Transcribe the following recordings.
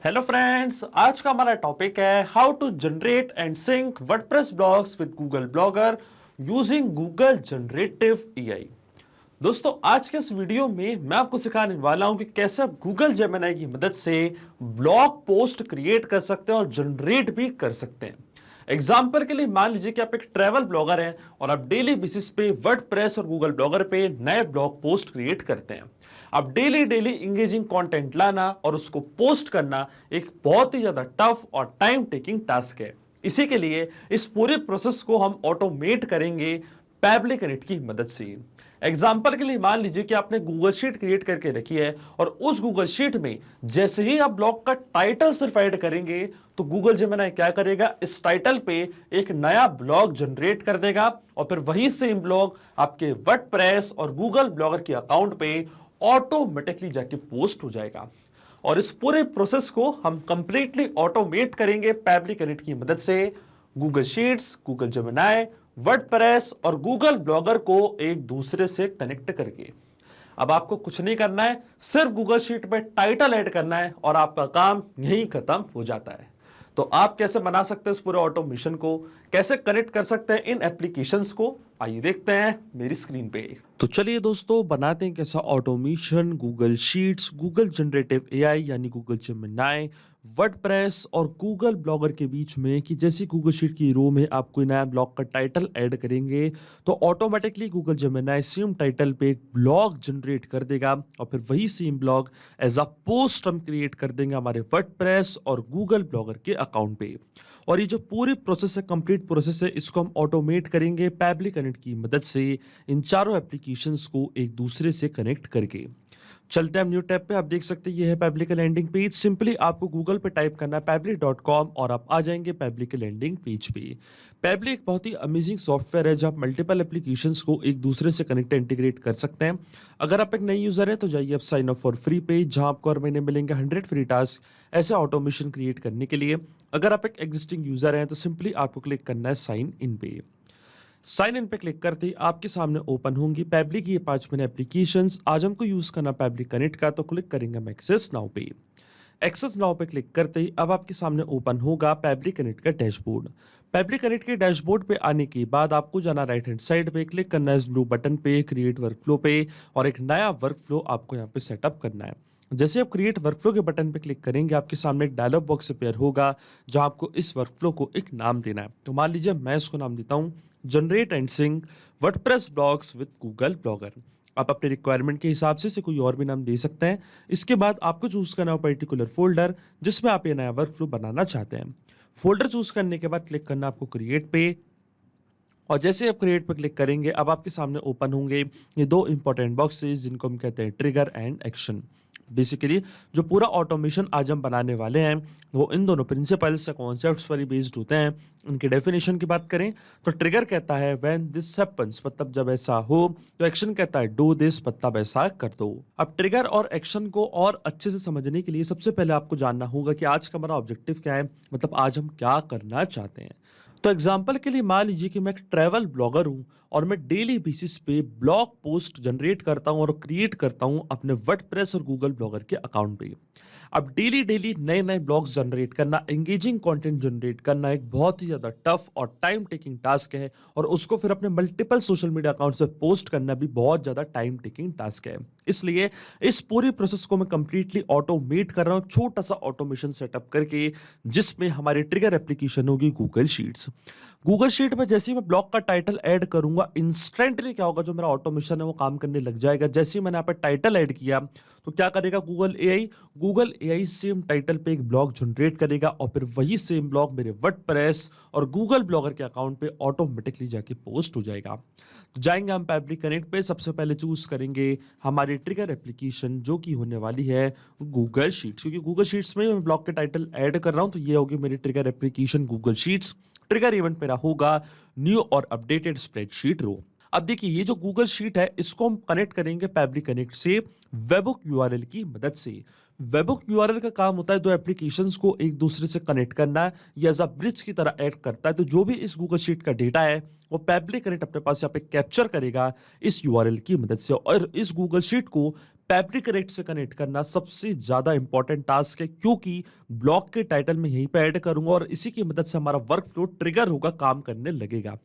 Hello friends, आज का हमारा टॉपिक है how to generate and sync WordPress blogs with Google Blogger using Google generative AI. दोस्तों, आज के इस वीडियो में मैं आपको सिखाने वाला हूं कि कैसे आप गूगल जेमिनी की मदद से ब्लॉग पोस्ट क्रिएट कर सकते हैं और जनरेट भी कर सकते हैं। एग्जाम्पल के लिए मान लीजिए कि आप एक ट्रैवल ब्लॉगर हैं और आप डेली बेसिस पे वर्डप्रेस और गूगल ब्लॉगर पे नए ब्लॉग पोस्ट क्रिएट करते हैं। अब डेली डेली इंगेजिंग कंटेंट लाना और उसको पोस्ट करना एक बहुत ही ज्यादा टफ और टाइम टेकिंग टास्क है। इसी के लिए इस पूरे प्रोसेस को हम ऑटोमेट करेंगे पैबली कनेक्ट की मदद से। एग्जाम्पल के लिए मान लीजिए कि आपने गूगल शीट क्रिएट करके रखी है और उस गूगल शीट में जैसे ही आप ब्लॉग का टाइटल सिर्फ ऐड करेंगे तो गूगल जेमिनी क्या करेगा, इस टाइटल पे एक नया ब्लॉग जनरेट कर देगा और फिर वही सेम ब्लॉग आपके वर्डप्रेस और गूगल ब्लॉगर के अकाउंट पे ऑटोमेटिकली जाके पोस्ट हो जाएगा। और इस पूरे प्रोसेस को हम कंप्लीटली ऑटोमेट करेंगे पैबली कनेक्ट की मदद से। Google sheets, Google Gemini, WordPress और गूगल ब्लॉगर को एक दूसरे से कनेक्ट करके। अब आपको कुछ नहीं करना है, सिर्फ गूगल शीट में टाइटल ऐड करना है और आपका काम यहीं खत्म हो जाता है। तो आप कैसे बना सकते हैं इस पूरे ऑटोमेशन को, कैसे कनेक्ट कर सकते हैं इन एप्लीकेशंस को, आइए देखते हैं मेरी स्क्रीन पे। तो चलिए दोस्तों, बनाते हैं कैसा automation Google sheets, Google generative AI यानी गूगल जेमिनी, वर्डप्रेस और गूगल ब्लॉगर के बीच में कि जैसे गूगल शीट की रो में आप कोई नया ब्लॉग का टाइटल ऐड करेंगे तो automatically Google Gemini same title पे एक ब्लॉग जनरेट कर देगा और फिर वही same blog as a post हम क्रिएट कर देंगे हमारे वर्डप्रेस और गूगल ब्लॉगर के अकाउंट पे। और ये जो पूरी प्रोसेस है, कंप्लीट प्रोसेस है, इसको हम ऑटोमेट करेंगे पैबली कनेक्ट की मदद से इन चारों एप्लीकेशंस को एक दूसरे से कनेक्ट करके। चलते हैं हम न्यू टैब पे। आप देख सकते हैं ये है पैबली का लैंडिंग पेज। सिंपली आपको गूगल पे टाइप करना है पैबली.com और आप आ जाएंगे पैबली के लैंडिंग पेज पे। पैबली एक बहुत ही अमेजिंग सॉफ्टवेयर है जहाँ आप मल्टीपल एप्लीकेशंस को एक दूसरे से कनेक्ट इंटीग्रेट कर सकते हैं। अगर आप एक नई यूजर है तो जाइए आप sign up for free page, जहाँ आपको हर महीने मिलेंगे 100 फ्री टास्क ऐसे ऑटोमेशन क्रिएट करने के लिए। अगर आप एक एग्जिस्टिंग यूजर हैं तो सिंपली आपको क्लिक करना है साइन इन पे। साइन इन पे क्लिक करते ही आपके सामने ओपन होंगी पैबली की ये 5 मिनट एप्लीकेशंस। आज हमको यूज करना पैबली कनेक्ट का, तो क्लिक करेंगे हम एक्सेस नाउ पे। एक्सेस नाउ पे क्लिक करते ही अब आपके सामने ओपन होगा पैबली कनेक्ट का डैशबोर्ड। पैबली कनेक्ट के डैशबोर्ड पे आने के बाद आपको जाना राइट हैंड साइड पे, क्लिक करना है इस ब्लू बटन पे क्रिएट वर्कफ्लो पे और एक नया वर्कफ्लो आपको यहाँ पे सेटअप करना है। जैसे आप क्रिएट वर्कफ्लो के बटन पे क्लिक करेंगे आपके सामने एक डायलॉग बॉक्स अपेयर होगा जहां आपको इस वर्कफ्लो को एक नाम देना है। तो मान लीजिए मैं इसको नाम देता हूं generate and sync WordPress blogs with Google Blogger. आप अपने रिक्वायरमेंट के हिसाब से इसे कोई और भी नाम दे सकते हैं। इसके बाद आपको चूज करना है पर्टिकुलर फोल्डर जिसमें आप ये नया वर्कफ्लो बनाना चाहते हैं। फोल्डर चूज करने के बाद क्लिक करना आपको क्रिएट पे और जैसे आप क्रिएट पर क्लिक करेंगे अब आपके सामने ओपन होंगे ये दो इंपॉर्टेंट बॉक्सेस जिनको हम कहते हैं ट्रिगर एंड एक्शन। बेसिकली जो पूरा ऑटोमेशन आज हम बनाने वाले हैं वो इन दोनों प्रिंसिपल्स या कॉन्सेप्ट्स पर ही बेस्ड होते हैं। इनके डेफिनेशन की बात करें तो ट्रिगर कहता है व्हेन दिस हैपेंस, मतलब जब ऐसा हो। तो एक्शन कहता है डू दिस, मतलब ऐसा कर दो। अब ट्रिगर और एक्शन को और अच्छे से समझने के लिए सबसे पहले आपको जानना होगा कि आज का हमारा ऑब्जेक्टिव क्या है, मतलब आज हम क्या करना चाहते हैं। तो एग्जाम्पल के लिए मान लीजिए कि मैं एक ट्रैवल ब्लॉगर हूं और मैं डेली बेसिस पे ब्लॉग पोस्ट जनरेट करता हूं और क्रिएट करता हूं अपने वर्डप्रेस और गूगल ब्लॉगर के अकाउंट पे। अब डेली डेली नए नए ब्लॉग्स जनरेट करना, एंगेजिंग कंटेंट जनरेट करना एक बहुत ही ज्यादा टफ और टाइम टेकिंग टास्क है और उसको फिर अपने मल्टीपल सोशल मीडिया अकाउंट्स पे पोस्ट करना भी बहुत ज्यादा टाइम टेकिंग टास्क है। इसलिए इस पूरी प्रोसेस को मैं कंप्लीटली ऑटोमेट कर रहा हूं, छोटा सा ऑटोमेशन सेटअप करके जिसमें हमारी ट्रिगर एप्लीकेशन होगी गूगल शीट्स। गूगल शीट में जैसे ही मैं ब्लॉग का टाइटल ऐड करूंगा इंस्टेंटली क्या होगा, जो मेरा ऑटोमेशन है वो काम करने लग जाएगा। जैसे ही मैंने यहाँ पे टाइटल ऐड किया तो क्या करेगा गूगल एआई सेम टाइटल पे एक ब्लॉग जनरेट करेगा और फिर वही सेम ब्लॉग मेरे वर्डप्रेस और गूगल ब्लॉगर के अकाउंट पे ऑटोमेटिकली जाके पोस्ट हो जाएगा। तो जाएंगे हम पैबली कनेक्ट पे, सबसे पहले चूज करेंगे हमारी ट्रिगर एप्लीकेशन जो कि होने वाली है गूगल शीट्स, क्योंकि गूगल शीट्स में मैं ब्लॉग के टाइटल ऐड कर रहा हूं। तो ये होगी मेरी trigger application Google sheets. Trigger event मेरा होगा न्यू और अपडेटेड स्प्रेडशीट रो। अब देखिए ये जो गूगल शीट है इसको हम कनेक्ट करेंगे पैबली कनेक्ट से वेबहुक यूआरएल की मदद से। वेबहुक यूआरएल का काम होता है दो एप्लीकेशंस को एक दूसरे से कनेक्ट करना, या एज अ ब्रिज की तरह एक्ट करता है। तो जो भी इस गूगल शीट का डेटा है वो पैबली कनेक्ट अपने पास यहाँ पे कैप्चर करेगा इस यूआरएल की मदद से और इस गूगल शीट को फैब्रिक कनेक्ट से कनेक्ट करना सबसे ज्यादा इंपॉर्टेंट टास्क है, क्योंकि ब्लॉग के टाइटल में यहीं पे ऐड करूंगा और इसी की मदद से हमारा वर्क फ्लो ट्रिगर होगा, काम करने लगेगा।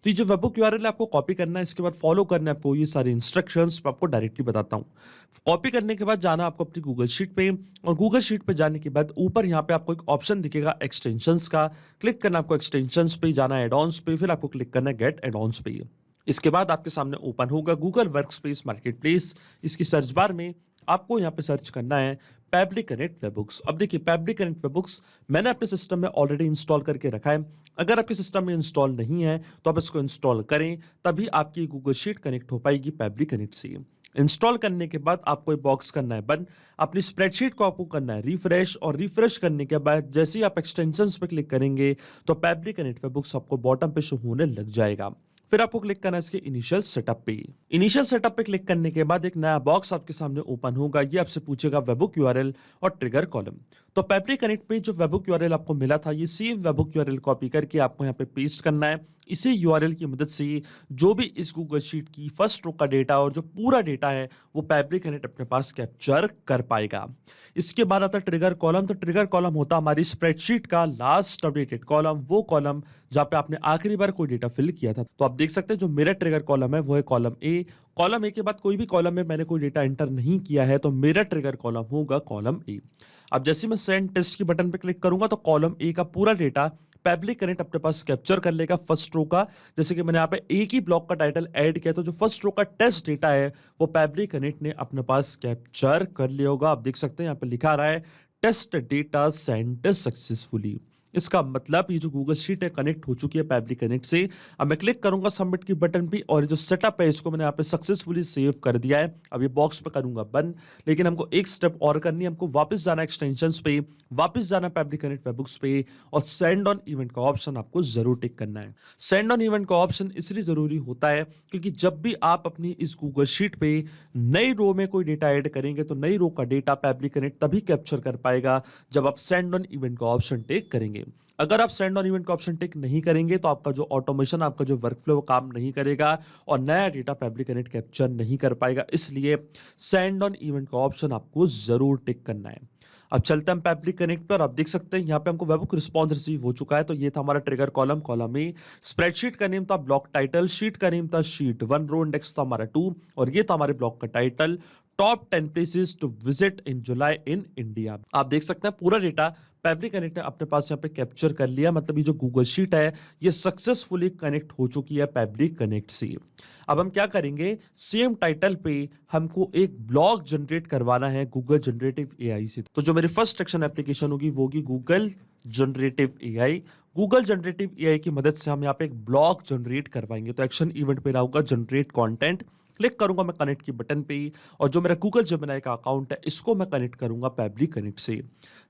तो ये जो वेबबुक यूआरएल है आपको कॉपी करना है, इसके बाद फॉलो करना है आपको ये सारे इंस्ट्रक्शंस, मैं आपको डायरेक्टली बताता हूँ। कॉपी करने के बाद जाना आपको अपनी गूगल शीट पे, और गूगल शीट पे जाने के बाद ऊपर यहाँ पे आपको एक ऑप्शन दिखेगा एक्सटेंशंस का, क्लिक करना आपको एक्सटेंशंस पे, जाना है एड-ऑन्स पे, फिर आपको क्लिक करना है गेट एड-ऑन्स पे। इसके बाद आपके सामने ओपन होगा गूगल वर्कस्पेस मार्केटप्लेस। इसकी सर्च बार में आपको यहाँ पे सर्च करना है फैब्रिक कनेक्ट वेबबुक्स। अब देखिए फैब्रिक कनेक्ट वेबबुक्स मैंने अपने सिस्टम में ऑलरेडी इंस्टॉल करके रखा है। अगर आपके सिस्टम में इंस्टॉल नहीं है तो आप इसको इंस्टॉल करें, तभी आपकी गूगल शीट कनेक्ट हो पाएगी फैब्रिक कनेक्ट से। इंस्टॉल करने के बाद आपको एक बॉक्स करना है बंद, अपनी स्प्रेडशीट को आपको करना है रिफ्रेश, और रिफ्रेश करने के बाद जैसे ही आप एक्सटेंशंस पे क्लिक करेंगे तो फैब्रिक कनेक्ट वेबबुक्स आपको बॉटम पे शो होने लग जाएगा। फिर आपको क्लिक करना है इसके इनिशियल सेटअप पे। इनिशियल सेटअप पे क्लिक करने के बाद एक नया बॉक्स आपके सामने ओपन होगा। ये आपसे पूछेगा वेबबुक यूआरएल और ट्रिगर कॉलम। तो फैब्रिक कनेक्ट पे जो वेबबुक यूआरएल आपको मिला था, ये सेम वेबबुक यूआरएल कॉपी करके आपको यहाँ पे पेस्ट करना है। इसी यूआरएल की मदद से जो भी इस गूगल शीट की फर्स्ट रो का डेटा और जो पूरा डेटा है वो फैब्रिक कनेक्ट अपने पास कैप्चर कर पाएगा। इसके बाद आता है ट्रिगर कॉलम। तो ट्रिगर कॉलम होता है हमारी स्प्रेडशीट का लास्ट अपडेटेड कॉलम, वो कॉलम जहाँ पे आपने आखिरी बार कोई डेटा फिल किया था। तो आप देख सकते हैं जो मेरा ट्रिगर कॉलम है वो है कॉलम ए। कॉलम ए के बाद कोई भी कॉलम में मैंने कोई डेटा एंटर नहीं किया है तो मेरा ट्रिगर कॉलम होगा कॉलम ए। अब जैसे मैं सेंड टेस्ट की बटन पे क्लिक करूंगा तो कॉलम ए का पूरा डेटा फैब्रिक कनेक्ट अपने पास कैप्चर कर लेगा फर्स्ट रो का। जैसे कि मैंने यहाँ पे एक ही ब्लॉक का टाइटल ऐड किया तो जो फर्स्ट रो का टेस्ट डेटा है वो फैब्रिक कनेक्ट ने अपने पास कैप्चर कर लिया होगा। आप देख सकते हैं यहाँ पे लिखा रहा है टेस्ट डेटा सेंड सक्सेसफुली। इसका मतलब ये जो गूगल शीट है कनेक्ट हो चुकी है फैब्रिक कनेक्ट से। अब मैं क्लिक करूंगा सबमिट की बटन पे और जो सेटअप है इसको मैंने यहाँ पे सक्सेसफुली सेव कर दिया है। अब ये बॉक्स पे करूंगा बंद, लेकिन हमको एक स्टेप और करनी है। हमको वापस जाना एक्सटेंशंस पे, वापस जाना फैब्रिक कनेक्ट वेबबुक्स पे, और सेंड ऑन इवेंट का ऑप्शन आपको जरूर टिक करना है। सेंड ऑन इवेंट का ऑप्शन इसलिए जरूरी होता है क्योंकि जब भी आप अपनी इस गूगल शीट पे नई रो में कोई डेटा ऐड करेंगे तो नई रो का डेटा फैब्रिक कनेक्ट तभी कैप्चर कर पाएगा जब आप सेंड ऑन इवेंट का ऑप्शन टिक करेंगे। अगर आप सेंड ऑन इवेंट का ऑप्शन टिक नहीं करेंगे तो आपका जो ऑटोमेशन, आपका जो वर्कफ्लो वो काम नहीं करेगा और नया डेटा फैब्रिक कनेक्ट कैप्चर नहीं कर पाएगा। इसलिए सेंड ऑन इवेंट का ऑप्शन आपको जरूर टिक करना है। अब चलते हैं हम फैब्रिक कनेक्ट पर। आप देख सकते हैं यहाँ पे हमको वेबबुक रिस्पॉन्स रिसीव हो चुका है। तो ये था हमारा trigger column, column A. Spreadsheet का नेम था ब्लॉक टाइटल, शीट का नेम था शीट 1, रो इंडेक्स था हमारा 2, और ये था हमारे ब्लॉक का title top 10 places to visit in July in India. आप देख सकते हैं पूरा डेटा फैब्रिक कनेक्ट ने अपने पास यहाँ पे कैप्चर कर लिया। मतलब ये जो गूगल शीट है ये सक्सेसफुली कनेक्ट हो चुकी है फैब्रिक कनेक्ट से। अब हम क्या करेंगे, सेम टाइटल पे हमको एक ब्लॉग जनरेट करवाना है गूगल जनरेटिव एआई से। तो जो मेरी फर्स्ट एक्शन एप्लीकेशन होगी वो होगी Google generative AI. Google generative AI की मदद से हम यहाँ पे एक ब्लॉग जनरेट करवाएंगे। तो एक्शन इवेंट पे होगा जनरेट कंटेंट, क्लिक करूंगा मैं कनेक्ट की बटन पे ही, और जो मेरा गूगल जेमिनी का अकाउंट है इसको मैं कनेक्ट करूंगा फैब्रिक कनेक्ट से।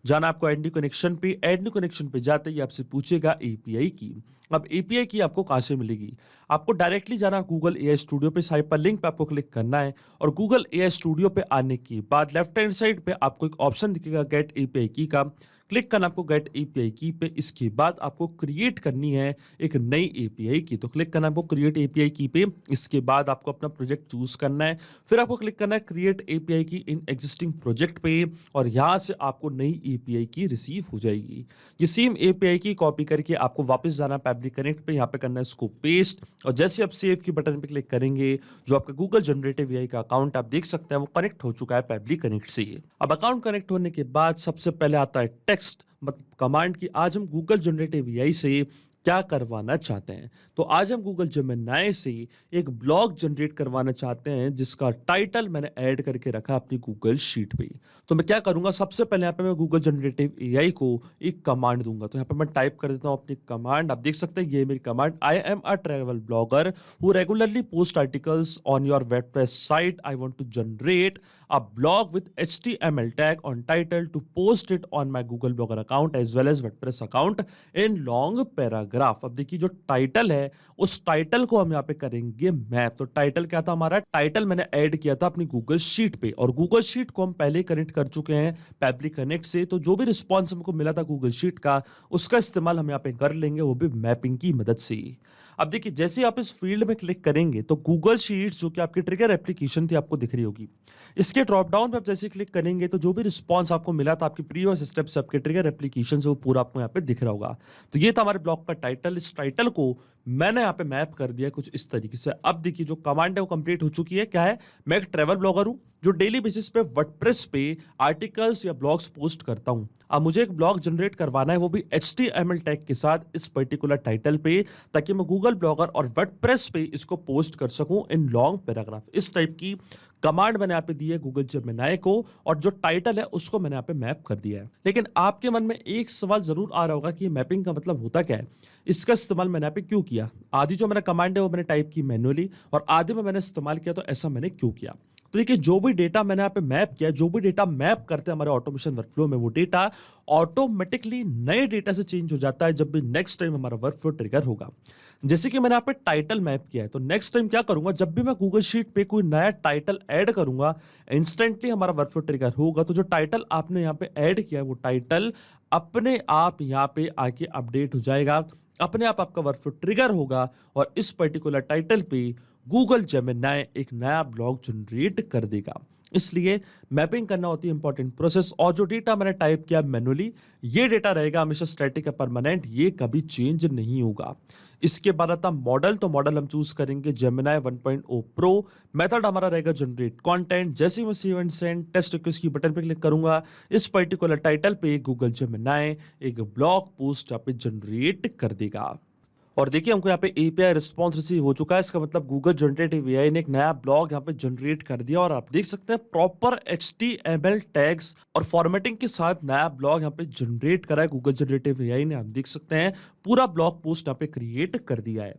जाना आपको ऐड न्यू कनेक्शन पे, ऐड न्यू कनेक्शन पे जाते ही आपसे पूछेगा एपीआई की। अब एपीआई की आपको कहां से मिलेगी, आपको डायरेक्टली जाना गूगल एआई स्टूडियो पे, हाइपर लिंक पे आपको क्लिक करना है, और गूगल एआई स्टूडियो पे आने के बाद लेफ्ट हैंड साइड पे आपको एक ऑप्शन दिखेगा गेट एपीआई की का, क्लिक करना आपको गेट एपीआई की पे। इसके बाद आपको क्रिएट करनी है एक नई एपीआई की, तो क्लिक करना आपको क्रिएट एपीआई की पे। इसके बाद आपको अपना प्रोजेक्ट चूज करना है, फिर आपको क्लिक करना है क्रिएट एपीआई की इन एग्जिस्टिंग प्रोजेक्ट पे, और यहां से आपको नई एपीआई की रिसीव हो जाएगी। ये सेम एपीआई की कॉपी करके आपको वापस जाना फैब्रिक कनेक्ट पे, यहाँ पे करना है इसको पेस्ट, और जैसे आप सेव की बटन पे क्लिक करेंगे जो आपका गूगल जनरेटिव एआई का अकाउंट आप देख सकते हैं वो कनेक्ट हो चुका है फैब्रिक कनेक्ट से। अब अकाउंट कनेक्ट होने के बाद सबसे पहले आता है टेक्स्ट मतलब कमांड की। आज हम गूगल जनरेटिव एआई से क्या करवाना चाहते हैं, तो आज हम गूगल जेमिनी से एक ब्लॉग जनरेट करवाना चाहते हैं जिसका टाइटल मैंने ऐड करके रखा अपनी गूगल शीट पे। तो मैं क्या करूंगा, सबसे पहले यहाँ पे मैं गूगल जनरेटिव एआई को एक कमांड दूंगा। तो यहाँ पे मैं टाइप कर देता हूँ अपनी कमांड। आप देख सकते हैं ये मेरी command, I am a travel blogger who regularly post articles on your WordPress site. I want to generate a blog with HTML tag on title to post it on my Google Blogger account as well as WordPress account in long paragraph। अब देखिए जो title है उस title को हम यहाँ पे करेंगे मैप। तो टाइटल क्या था हमारा, टाइटल मैंने ऐड किया था अपनी गूगल शीट पे, और गूगल शीट को हम पहले कनेक्ट कर चुके हैं फैब्रिक कनेक्ट से। तो जो भी रिस्पॉन्स हमको मिला था गूगल शीट का उसका इस्तेमाल हम यहाँ पे कर लेंगे, वो भी मैपिंग की मदद से। अब देखिए जैसे ही आप इस फील्ड में क्लिक करेंगे तो गूगल शीट्स जो कि आपकी ट्रिगर एप्लीकेशन थी आपको दिख रही होगी। इसके ड्रॉप डाउन पे आप जैसे क्लिक करेंगे तो जो भी रिस्पॉन्स आपको मिला था आपकी प्रीवियस स्टेप्स आपके ट्रिगर एप्लीकेशन से वो पूरा आपको यहाँ पे दिख रहा होगा। तो ये था हमारे ब्लॉग का टाइटल। इस टाइटल को मैंने यहाँ पे मैप कर दिया कुछ इस तरीके से। अब देखिए जो कमांड है वो कंप्लीट हो चुकी है। क्या है? मैं एक ट्रैवल ब्लॉगर हूँ जो डेली बेसिस पे वर्डप्रेस पे आर्टिकल्स या ब्लॉग्स पोस्ट करता हूँ। अब मुझे एक ब्लॉग जनरेट करवाना है, वो भी HTML टैग के साथ इस पर्टिकुलर टाइटल पे, ताकि मैं गूगल ब्लॉगर और वर्डप्रेस पे इसको पोस्ट कर सकूं इन लॉन्ग पैराग्राफ। इस टाइप की कमांड मैंने यहाँ पे दी है गूगल जेमिनी को, और जो टाइटल है उसको मैंने यहाँ पे मैप कर दिया है। लेकिन आपके मन में एक सवाल जरूर आ रहा होगा कि मैपिंग का मतलब होता क्या है, इसका इस्तेमाल मैंने यहाँ पे क्यों किया। आधी जो मैंने कमांड है वो मैंने टाइप की मैन्युअली और आधे में मैंने इस्तेमाल किया, तो ऐसा मैंने क्यों किया। तो देखिए जो भी डेटा मैंने यहाँ पे मैप किया, जो भी डेटा मैप करते हैं हमारे ऑटोमेशन वर्कफ्लो में, वो डेटा ऑटोमेटिकली नए डेटा से चेंज हो जाता है जब भी नेक्स्ट टाइम हमारा वर्कफ्लो ट्रिगर होगा। जैसे कि मैंने यहाँ पे टाइटल मैप किया है, तो नेक्स्ट टाइम क्या करूंगा, जब भी मैं गूगल शीट पे कोई नया टाइटल ऐड करूंगा, इंस्टेंटली हमारा वर्कफ्लो ट्रिगर होगा। तो जो टाइटल आपने यहाँ पे ऐड किया है वो टाइटल अपने आप यहाँ पे आके अपडेट हो जाएगा, अपने आप आपका वर्कफ्लो ट्रिगर होगा और इस पर्टिकुलर टाइटल पे गूगल जेमिनी एक नया ब्लॉग जनरेट कर देगा। इसलिए मैपिंग करना होती है इंपॉर्टेंट प्रोसेस। और जो डेटा मैंने टाइप किया मैनुअली, ये डेटा रहेगा हमेशा स्टैटिक या परमानेंट, ये कभी चेंज नहीं होगा। इसके बाद आता मॉडल। तो मॉडल हम चूज करेंगे जेमिनी 1.0 प्रो। मेथड हमारा रहेगा जनरेट कंटेंट। जैसे ही मैं save and send test request की बटन पे क्लिक करूंगा, इस पर्टिकुलर टाइटल पे गूगल जेमिनी एक ब्लॉग पोस्ट यहाँ पे जनरेट कर देगा। और देखिए हमको यहाँ पे API रिस्पॉन्स रिसीव हो चुका है। इसका मतलब गूगल जनरेटिव AI ने एक नया ब्लॉग यहाँ पे जनरेट कर दिया, और आप देख सकते हैं प्रॉपर HTML टैग्स और फॉर्मेटिंग के साथ नया ब्लॉग यहाँ पे जनरेट करा है गूगल जनरेटिव AI ने। आप देख सकते हैं पूरा ब्लॉग पोस्ट यहाँ पे क्रिएट कर दिया है।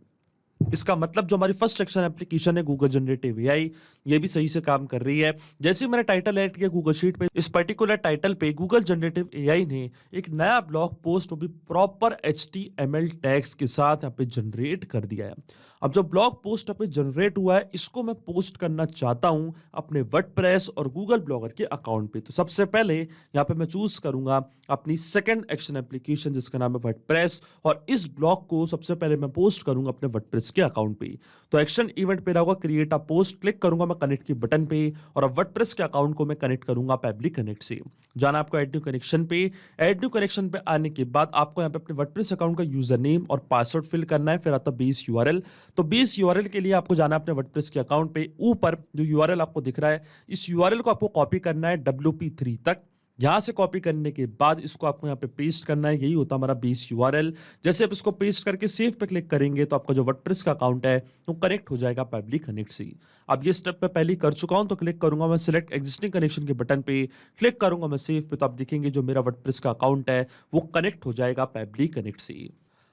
इसका मतलब जो हमारी फर्स्ट सेक्शन एप्लीकेशन है गूगल जनरेटिव AI, ये भी सही से काम कर रही है। जैसे ही मैंने टाइटल ऐड किया गूगल शीट पे, इस पर्टिकुलर टाइटल पे गूगल जनरेटिव AI ने एक नया ब्लॉग पोस्ट, वो भी प्रॉपर HTML टैग्स के साथ यहाँ पे जनरेट कर दिया है। अब जो ब्लॉग पोस्ट यहाँ पे जनरेट हुआ है, इसको मैं पोस्ट करना चाहता हूँ अपने वर्डप्रेस और गूगल ब्लॉगर के अकाउंट पे। तो सबसे पहले यहाँ पे मैं चूज करूंगा अपनी सेकंड एक्शन एप्लीकेशन जिसका नाम है वर्डप्रेस, और इस ब्लॉग को सबसे पहले मैं पोस्ट करूंगा अपने वर्डप्रेस के अकाउंट पे। तो एक्शन इवेंट पे रहेगा क्रिएट अ पोस्ट, क्लिक करूंगा मैं कनेक्ट की बटन पे, और अब वर्डप्रेस के अकाउंट को मैं कनेक्ट करूंगा पब्लिक कनेक्ट से। जाना आपको ऐड न्यू कनेक्शन पे। ऐड न्यू कनेक्शन पे आने के बाद आपको यहाँ पे अपने वर्डप्रेस अकाउंट का यूजर नेम और पासवर्ड फिल करना है। फिर आता बेस URL। तो बेस URL के लिए आपको जाना है अपने वर्डप्रेस के अकाउंट पे। ऊपर जो URL आपको दिख रहा है, इस URL को आपको कॉपी करना है WP3 तक। यहां से कॉपी करने के बाद इसको आपको यहाँ पे पेस्ट करना है। यही होता हमारा बेस URL। जैसे आप इसको पेस्ट करके सेव पे क्लिक करेंगे तो आपका जो वर्डप्रेस का अकाउंट है वो कनेक्ट हो जाएगा पब्लिक कनेक्ट से। अब ये स्टेप मैं पहले कर चुका हूं, तो क्लिक करूंगा मैं सिलेक्ट एग्जिस्टिंग कनेक्शन के बटन पे, क्लिक करूंगा मैं सेव पे, तो आप देखेंगे जो मेरा वर्डप्रेस का अकाउंट है वो कनेक्ट हो जाएगा पब्लिक कनेक्ट से।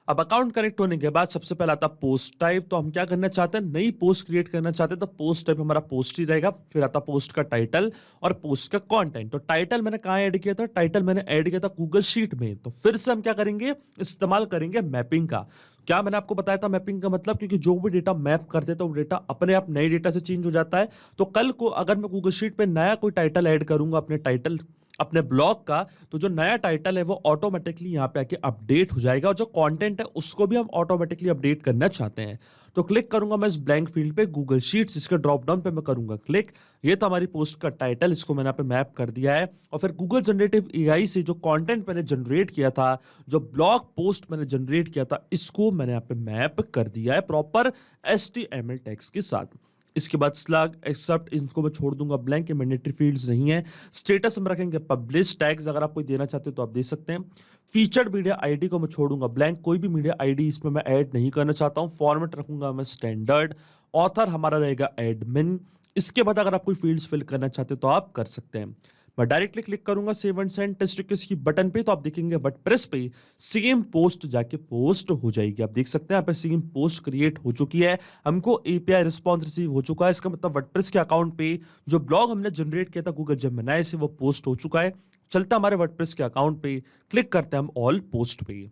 अब अकाउंट कनेक्ट होने के बाद सबसे पहले आता पोस्ट टाइप। तो हम क्या करना चाहते हैं, नई पोस्ट क्रिएट करना चाहते हैं, तो पोस्ट टाइप हमारा पोस्ट ही रहेगा। फिर आता पोस्ट का टाइटल और पोस्ट का कंटेंट। तो टाइटल मैंने कहाँ ऐड किया था, टाइटल मैंने ऐड किया था गूगल शीट में। तो फिर से हम क्या करेंगे, इस्तेमाल करेंगे मैपिंग का। क्या मैंने आपको बताया था मैपिंग का मतलब, क्योंकि जो भी डेटा मैप करते हैं तो वो डेटा अपने आप नए डेटा से चेंज हो जाता है। तो कल को अगर मैं गूगल शीट पे नया कोई टाइटल ऐड करूंगा अपने ब्लॉग का, तो जो नया टाइटल है वो ऑटोमेटिकली यहाँ पे आके अपडेट हो जाएगा, और जो कंटेंट है उसको भी हम ऑटोमेटिकली अपडेट करना चाहते हैं। तो क्लिक करूंगा मैं इस ब्लैंक फील्ड पे गूगल शीट्स, इसके ड्रॉप डाउन पे मैं करूंगा क्लिक। ये तो हमारी पोस्ट का टाइटल, इसको मैंने यहाँ पे मैप कर दिया है। और फिर गूगल जनरेटिव AI से जो कंटेंट मैंने जनरेट किया था, जो ब्लॉग पोस्ट मैंने जनरेट किया था, इसको मैंने यहाँ पे मैप कर दिया है प्रॉपर HTML टैग्स के साथ। इसके बाद स्लग एक्सेप्ट, इनको मैं छोड़ दूंगा ब्लैंक, मैंडेटरी फील्ड्स नहीं है। स्टेटस हम रखेंगे पब्लिश, टैग्स अगर आप कोई देना चाहते हो तो आप दे सकते हैं। फीचर्ड मीडिया आईडी को मैं छोड़ूंगा ब्लैंक, कोई भी मीडिया आईडी इसमें मैं ऐड नहीं करना चाहता हूं। फॉर्मेट रखूंगा मैं स्टैंडर्ड। ऑथर हमारा रहेगा एडमिन। इसके बाद अगर आप कोई फील्ड्स फिल करना चाहते हो तो आप कर सकते हैं। मैं डायरेक्टली क्लिक करूंगा save and send test request की बटन पे, तो आप देखेंगे वर्डप्रेस पे सेम पोस्ट जाके पोस्ट हो जाएगी। आप देख सकते हैं यहाँ पे सेम पोस्ट क्रिएट हो चुकी है, हमको API रिस्पॉन्स रिसीव हो चुका है। इसका मतलब वर्डप्रेस के अकाउंट पे जो ब्लॉग हमने जनरेट किया था गूगल जेमिनी से, वो पोस्ट हो चुका है। चलता हमारे वर्डप्रेस के अकाउंट पे, क्लिक करते हैं हम ऑल पोस्ट पे।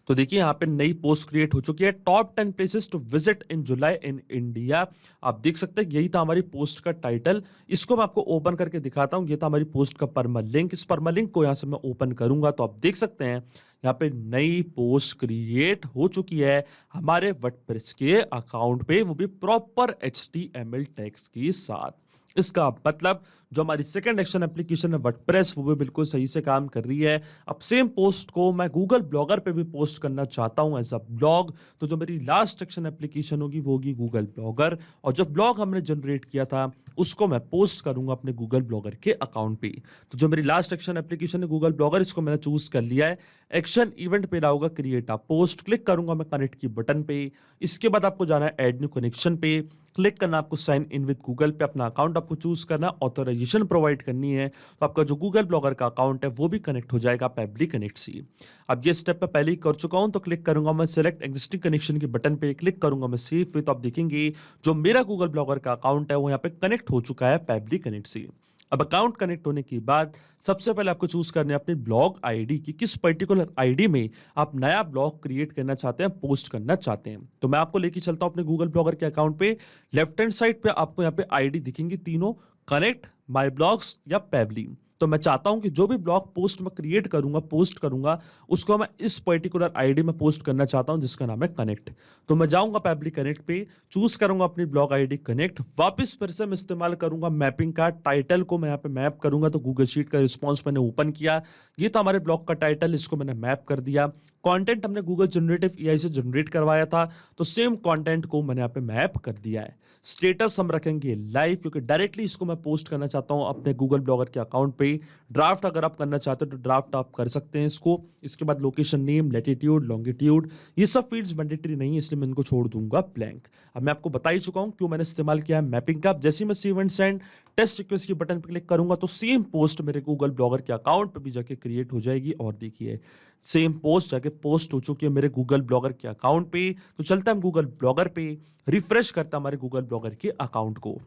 तो देखिए यहाँ पे नई पोस्ट क्रिएट हो चुकी है, top 10 places to visit in July in India. आप देख सकते हैं यही था हमारी पोस्ट का टाइटल। इसको मैं आपको ओपन करके दिखाता हूँ। ये था हमारी पोस्ट का परमालिंक। इस परमालिंक को यहाँ से मैं ओपन करूंगा तो आप देख सकते हैं यहाँ पे नई पोस्ट क्रिएट हो चुकी है हमारे वर्डप्रेस के अकाउंट पे, वो भी प्रॉपर HTML टैग्स के साथ। इसका मतलब जो हमारी सेकंड एक्शन एप्लीकेशन है वर्डप्रेस, वो भी बिल्कुल सही से काम कर रही है। अब सेम पोस्ट को मैं गूगल ब्लॉगर पे भी पोस्ट करना चाहता हूं एज अ ब्लॉग, तो जो मेरी लास्ट एक्शन एप्लीकेशन होगी वो होगी गूगल ब्लॉगर, और जो ब्लॉग हमने जनरेट किया था उसको मैं पोस्ट करूंगा अपने गूगल ब्लॉगर के अकाउंट पे। तो जो मेरी लास्ट एक्शन एप्लीकेशन है गूगल ब्लॉगर, इसको मैंने चूज कर लिया है। एक्शन इवेंट पे लाऊंगा क्रिएट अ पोस्ट, क्लिक करूंगा मैं कनेक्ट की बटन पे। इसके बाद आपको जाना है ऐड न्यू कनेक्शन पे, क्लिक करना आपको साइन इन विद गूगल पे, अपना अकाउंट आपको चूज करना, ऑथराइजेशन प्रोवाइड करनी है, तो आपका जो गूगल ब्लॉगर का अकाउंट है वो भी कनेक्ट हो जाएगा पैबली कनेक्ट से। अब ये स्टेप मैं पहले ही कर चुका हूं, तो क्लिक करूंगा मैं सिलेक्ट एग्जिस्टिंग कनेक्शन के बटन पे, क्लिक करूंगा मैं सेव पे, तो आप देखेंगे जो मेरा गूगल ब्लॉगर का अकाउंट है वो यहाँ पे कनेक्ट हो चुका है पैबली कनेक्ट से। अब अकाउंट कनेक्ट होने के बाद सबसे पहले आपको चूज करना है अपनी ब्लॉग आईडी की, किस पर्टिकुलर आईडी में आप नया ब्लॉग क्रिएट करना चाहते हैं, पोस्ट करना चाहते हैं। तो मैं आपको लेके चलता हूं अपने गूगल ब्लॉगर के अकाउंट पे। लेफ्ट हैंड साइड पे आपको यहाँ पे आईडी दिखेंगी तीनों, कनेक्ट, माई ब्लॉग्स या पैबली। तो मैं चाहता हूं कि जो भी ब्लॉग पोस्ट मैं क्रिएट करूंगा, पोस्ट करूंगा, उसको मैं इस पर्टिकुलर आईडी में पोस्ट करना चाहता हूं जिसका नाम है कनेक्ट। तो मैं जाऊंगा पैबली कनेक्ट पे, चूज करूंगा अपनी ब्लॉग आईडी कनेक्ट, वापस फिर से मैं इस्तेमाल करूंगा मैपिंग का, टाइटल को मैं यहाँ पे मैप करूंगा। तो गूगल शीट का रिस्पॉन्स मैंने ओपन किया, ये था हमारे ब्लॉग का टाइटल, इसको मैंने मैप कर दिया। कंटेंट हमने गूगल जनरेटिव एआई से जनरेट करवाया था, तो सेम कंटेंट को मैंने यहाँ पे मैप कर दिया है। स्टेटस हम रखेंगे लाइव, क्योंकि डायरेक्टली इसको मैं पोस्ट करना चाहता हूँ अपने गूगल ब्लॉगर के अकाउंट पे। ड्राफ्ट अगर आप करना चाहते हो तो ड्राफ्ट आप कर सकते हैं इसको। इसके बाद लोकेशन नेम, लैटिट्यूड, लॉन्गिट्यूड, ये सब फील्ड्स मैंडेटरी नहीं है, इसलिए मैं इनको छोड़ दूंगा ब्लैंक। अब मैं आपको बता ही चुका हूं क्यों मैंने इस्तेमाल किया है मैपिंग का। जैसे ही मैं save and send test request की बटन पर क्लिक करूंगा तो सेम पोस्ट मेरे गूगल ब्लॉगर के अकाउंट पे भी जाके क्रिएट हो जाएगी, और देखिए सेम पोस्ट जाके पोस्ट हो चुकी है मेरे गूगल ब्लॉगर के अकाउंट पे। तो चलता है हम गूगल ब्लॉगर पे, रिफ्रेश करता हमारे गूगल ब्लॉगर के अकाउंट को,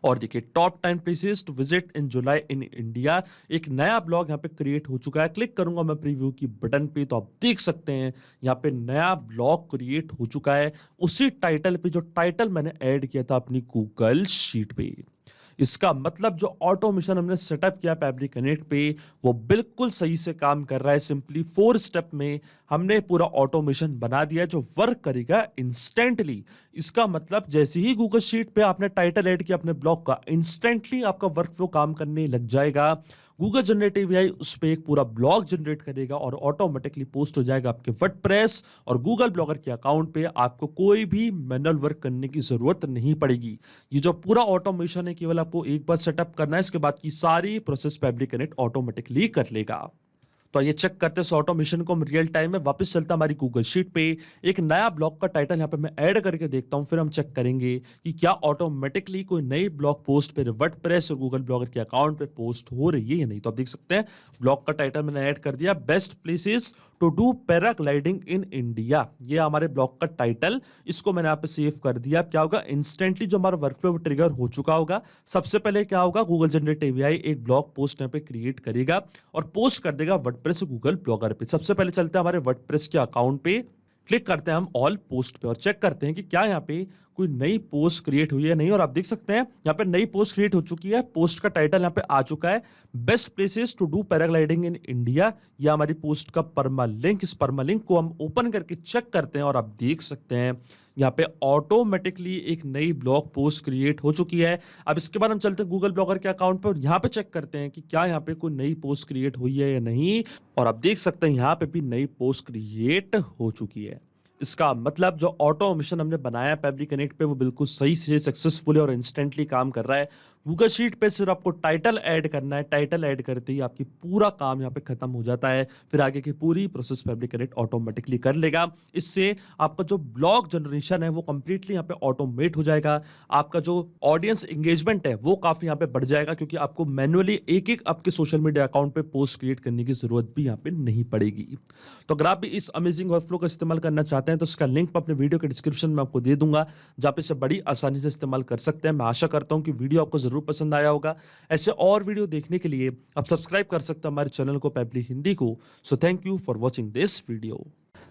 और देखिए top 10 places to visit in July in India, एक नया ब्लॉग यहाँ पे क्रिएट हो चुका है। क्लिक करूंगा मैं प्रीव्यू की बटन पे, तो आप देख सकते हैं यहाँ पे नया ब्लॉग क्रिएट हो चुका है उसी टाइटल पे जो टाइटल मैंने ऐड किया था अपनी गूगल शीट पे। इसका मतलब जो ऑटोमेशन हमने सेटअप किया पैबली कनेक्ट पे वो बिल्कुल सही से काम कर रहा है। सिंपली 4 स्टेप में हमने पूरा ऑटोमेशन बना दिया है जो वर्क करेगा इंस्टेंटली। इसका मतलब जैसे ही गूगल शीट पे आपने टाइटल ऐड किया अपने ब्लॉग का, इंस्टेंटली आपका वर्क फ्लो काम करने लग जाएगा। गूगल जनरेटिव एआई उस पर एक पूरा ब्लॉग जनरेट करेगा और ऑटोमेटिकली पोस्ट हो जाएगा आपके वर्डप्रेस और गूगल ब्लॉगर के अकाउंट पे। आपको कोई भी मैनुअल वर्क करने की जरूरत नहीं पड़ेगी। ये जो पूरा ऑटोमेशन है केवल आपको एक बार सेटअप करना है, इसके बाद की सारी प्रोसेस पैबली कनेक्ट ऑटोमेटिकली कर लेगा। तो ये चेक करते हैं ऑटोमेशन को हम रियल टाइम में। वापस चलता हमारी गूगल शीट पे, एक नया ब्लॉग का टाइटल यहाँ पे मैं ऐड करके देखता हूँ, फिर हम चेक करेंगे कि क्या ऑटोमेटिकली कोई नई ब्लॉग पोस्ट पे वर्डप्रेस और गूगल ब्लॉगर के अकाउंट पे पोस्ट हो रही है या नहीं। तो आप देख सकते हैं ब्लॉग का टाइटल मैंने ऐड कर दिया, best places to do paragliding in India. ये हमारे ब्लॉग का टाइटल, इसको मैंने यहाँ पे सेव कर दिया। क्या होगा, इंस्टेंटली जो हमारा वर्कफ्लो ट्रिगर हो चुका होगा। सबसे पहले क्या होगा, गूगल जनरेटिव एआई एक ब्लॉग पोस्ट यहाँ पे क्रिएट करेगा और पोस्ट कर देगा वर्डप्रेस गूगल ब्लॉगर पे। सबसे पहले चलते हैं हमारे वर्डप्रेस के अकाउंट पे, क्लिक करते हैं हम ऑल पोस्ट पे और चेक करते हैं कि क्या यहाँ पे कोई नई पोस्ट क्रिएट हुई है नहीं। और आप देख सकते हैं यहाँ पे नई पोस्ट क्रिएट हो चुकी है। पोस्ट का टाइटल यहाँ पे आ चुका है, best places to do paragliding in India. यह हमारी पोस्ट का परमा लिंक, इस परमा लिंक को हम ओपन करके चेक करते हैं और आप देख सकते हैं यहाँ पे ऑटोमेटिकली एक नई ब्लॉग पोस्ट क्रिएट हो चुकी है। अब इसके बाद हम चलते हैं गूगल ब्लॉगर के अकाउंट पे और यहाँ पे चेक करते हैं कि क्या यहाँ पे कोई नई पोस्ट क्रिएट हुई है या नहीं। और आप देख सकते हैं यहाँ पे भी नई पोस्ट क्रिएट हो चुकी है। इसका मतलब जो ऑटोमेशन हमने बनाया पैबली कनेक्ट पे वो बिल्कुल सही से सक्सेसफुल और इंस्टेंटली काम कर रहा है। गूगल शीट पे सिर्फ आपको टाइटल ऐड करना है, टाइटल ऐड करते ही आपकी पूरा काम यहाँ पे खत्म हो जाता है। फिर आगे की पूरी प्रोसेस पैबली कनेक्ट ऑटोमेटिकली कर लेगा। इससे आपका जो ब्लॉग जनरेशन है वो कंप्लीटली यहाँ पे ऑटोमेट हो जाएगा। आपका जो ऑडियंस एंगेजमेंट है वो काफी यहाँ पे बढ़ जाएगा, क्योंकि आपको मैनुअली एक एक आपके सोशल मीडिया अकाउंट पे पोस्ट क्रिएट करने की जरूरत भी यहाँ पे नहीं पड़ेगी। तो अगर आप भी इस अमेजिंग वर्कफ्लो का इस्तेमाल करना चाहते हैं तो इसका लिंक मैं अपने वीडियो के डिस्क्रिप्शन में आपको दे दूंगा, जहाँ पे इसे बड़ी आसानी से इस्तेमाल कर सकते हैं। मैं आशा करता हूँ कि वीडियो आपको जरूर पसंद आया होगा। ऐसे और वीडियो देखने के लिए आप सब्सक्राइब कर सकते हैं हमारे चैनल को, पैबली हिंदी को। So thank you for watching this video.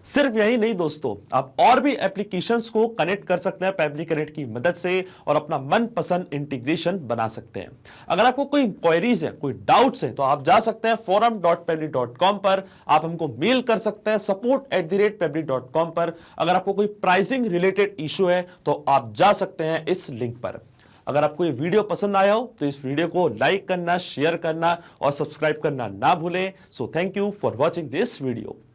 सिर्फ यही नहीं दोस्तों, आप और भी एप्लीकेशंस को कनेक्ट कर सकते हैं पेबली कनेक्ट की मदद से और अपना मनपसंद इंटीग्रेशन बना सकते हैं। अगर आपको कोई क्वेरीज है, कोई डाउट्स है, तो आप जा सकते हैं forum.pebble.com पर, आप हमको मेल कर सकते हैं support@pebble.com पर। अगर आपको कोई प्राइसिंग रिलेटेड इशू है तो आप जा सकते हैं इस लिंक पर। अगर आपको ये वीडियो पसंद आया हो तो इस वीडियो को लाइक करना, शेयर करना और सब्सक्राइब करना ना भूलें। So thank you for watching this video.